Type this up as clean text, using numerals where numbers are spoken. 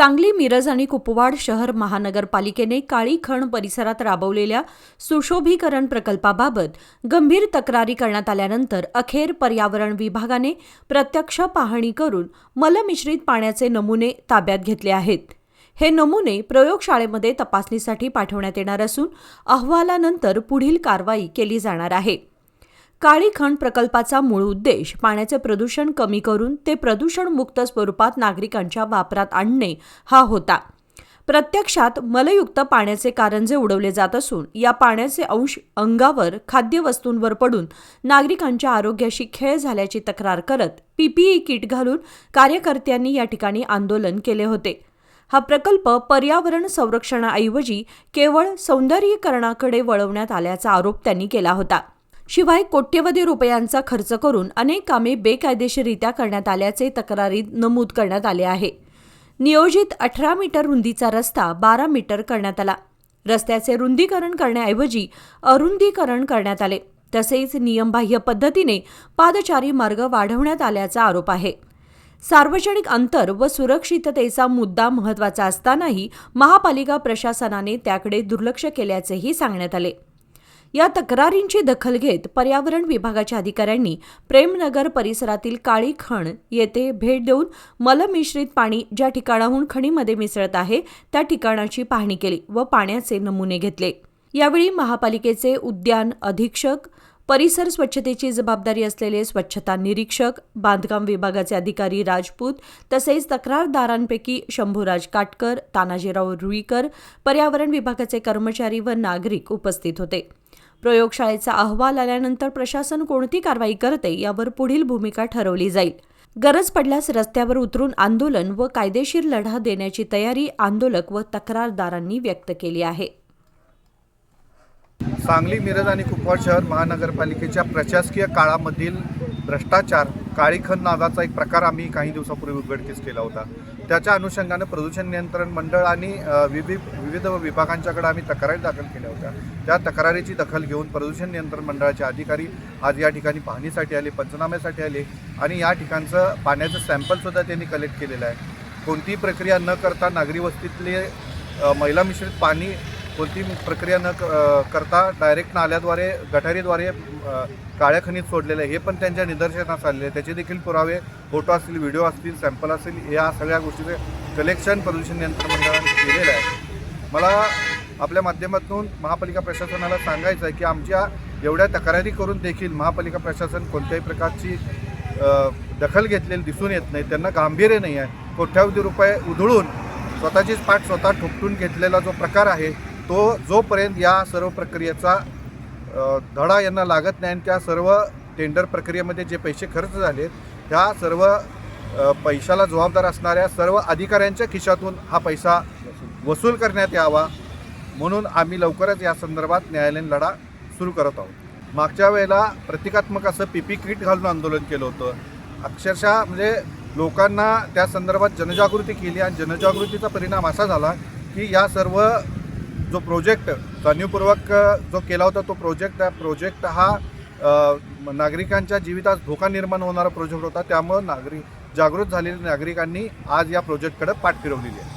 सांगली, मिरज आणि कुपवाड शहर महानगरपालिकेने काळी खण परिसरात राबवलेल्या सुशोभीकरण प्रकल्पाबाबत गंभीर तक्रारी करण्यात आल्यानंतर अखेर पर्यावरण विभागाने प्रत्यक्ष पाहणी करून मलमिश्रित पाण्याचे नमुने ताब्यात घेतले आहेत. हे नमुने प्रयोगशाळेमध्ये तपासणीसाठी पाठवण्यात येणार असून अहवालानंतर पुढील कारवाई केली जाणार आहे. काळी खण प्रकल्पाचा मूळ उद्देश पाण्याचे प्रदूषण कमी करून ते प्रदूषणमुक्त स्वरूपात नागरिकांच्या वापरात आणणे हा होता. प्रत्यक्षात मलयुक्त पाण्याचे कारंजे उडवले जात असून या पाण्याचे अंश अंगावर, खाद्यवस्तूंवर पडून नागरिकांच्या आरोग्याशी खेळ झाल्याची तक्रार करत पीपीई किट घालून कार्यकर्त्यांनी या ठिकाणी आंदोलन केले होते. हा प्रकल्प पर्यावरण संरक्षणाऐवजी केवळ सौंदर्यीकरणाकडे वळवण्यात आल्याचा आरोप त्यांनी केला होता. शिवाय कोट्यवधी रुपयांचा खर्च करून अनेक कामे बेकायदेशीररित्या करण्यात आल्याचे तक्रारीत नमूद करण्यात आले आहे. नियोजित 18 मीटर रुंदीचा रस्ता 12 मीटर करण्यात आला. रस्त्याचे रुंदीकरण करण्याऐवजी अरुंदीकरण करण्यात आले. तसेच नियमबाह्य पद्धतीने पादचारी मार्ग वाढवण्यात आल्याचा आरोप आहे. सार्वजनिक अंतर व सुरक्षिततेचा मुद्दा महत्त्वाचा असतानाही महापालिका प्रशासनाने त्याकडे दुर्लक्ष केल्याचेही सांगण्यात आले. या तक्रारींची दखल घेत पर्यावरण विभागाच्या अधिकाऱ्यांनी प्रेमनगर परिसरातील काळी खण येथे भेट देऊन मलमिश्रित पाणी ज्या ठिकाणाहून खणीमध्ये मिसळत आहे त्या ठिकाणाची पाहणी केली व पाण्याचे नमुने घेतले. यावेळी महापालिकेचे उद्यान अधीक्षक, परिसर स्वच्छतेची जबाबदारी असलेले स्वच्छता निरीक्षक, बांधकाम विभागाचे अधिकारी राजपूत तसेच तक्रारदारांपैकी शंभूराज काटकर, तानाजीराव रुईकर, पर्यावरण विभागाचे कर्मचारी व नागरिक उपस्थित होते. प्रयोगशाळेचा अहवाल आल्यानंतर प्रशासन कोणती कारवाई करते यावर पुढील भूमिका ठरवली जाईल. गरज पडल्यास रस्त्यावर उतरून आंदोलन व कायदेशीर लढा देण्याची तयारी आंदोलक व तक्रारदारांनी व्यक्त केली आहे. सांगली, मिरज आणि कुपवाड शहर महानगरपालिकेच्या प्रशासकीय काळामधील भ्रष्टाचार, काळी खण नावाचा एक प्रकार आम्ही काही दिवसापूर्वी उघडकीस केला होता. त्याच्या अनुषंगाने प्रदूषण नियंत्रण मंडळ आणि विविध विभागांच्याकडे आम्ही तक्रारी दाखल केल्या होत्या. त्या तक्रारीची दखल घेऊन प्रदूषण नियंत्रण मंडळाचे अधिकारी आज या ठिकाणी पाहणीसाठी आले, पंचनाम्यासाठी आले आणि या ठिकाणचं पाण्याचं सॅम्पलसुद्धा त्यांनी कलेक्ट केलेलं आहे. कोणतीही प्रक्रिया न करता नागरी वस्तीतले मैला मिश्रित पाणी कोणतीही प्रक्रिया न करता डायरेक्ट नाल्याद्वारे, गटारीद्वारे काळ्या खणीत सोडलेलं आहे. हे पण त्यांच्या निदर्शनास आलेले आहे. त्याचे देखील पुरावे, फोटो असतील, व्हिडिओ असतील, सॅम्पल असतील, या सगळ्या गोष्टीचे कलेक्शन प्रदूषण नियंत्रण मंडळाने केलेलं आहे. मला आपल्या माध्यमातून महापालिका प्रशासनाला सांगायचं आहे की आमच्या एवढ्या तक्रारी करून देखील महापालिका प्रशासन कोणत्याही प्रकारची दखल घेतलेली दिसून येत नाही. त्यांना गांभीर्य नाही आहे. कोट्यावधी रुपये उधळून स्वतःचीच पाठ स्वतः ठोकटून घेतलेला जो प्रकार आहे तो जोपर्यंत या सर्व प्रक्रियेचा धडा यांना लागत नाही आणि त्या सर्व टेंडर प्रक्रियेमध्ये जे पैसे खर्च झाले त्या सर्व पैशाला जबाबदार असणाऱ्या सर्व अधिकाऱ्यांच्या खिशातून हा पैसा वसूल करण्यात यावा म्हणून आम्ही लवकरच या संदर्भात न्यायालयीन लढा सुरू करत आहोत. मागच्या वेळेला प्रतिकात्मक असं पीपी किट घालून आंदोलन केलं होतं. अक्षरशः म्हणजे लोकांना त्या संदर्भात जनजागृती केली आणि जनजागृतीचा परिणाम असा झाला की या सर्व जो प्रोजेक्ट जाणीवपूर्वक जो केला होता तो त्या प्रोजेक्ट हा नागरिकांच्या जीवितास धोका निर्माण होणारा प्रोजेक्ट होता. त्यामुळे जागृत झालेल्या नागरिकांनी आज या प्रोजेक्टकडे पाठ फिरवलेली आहे.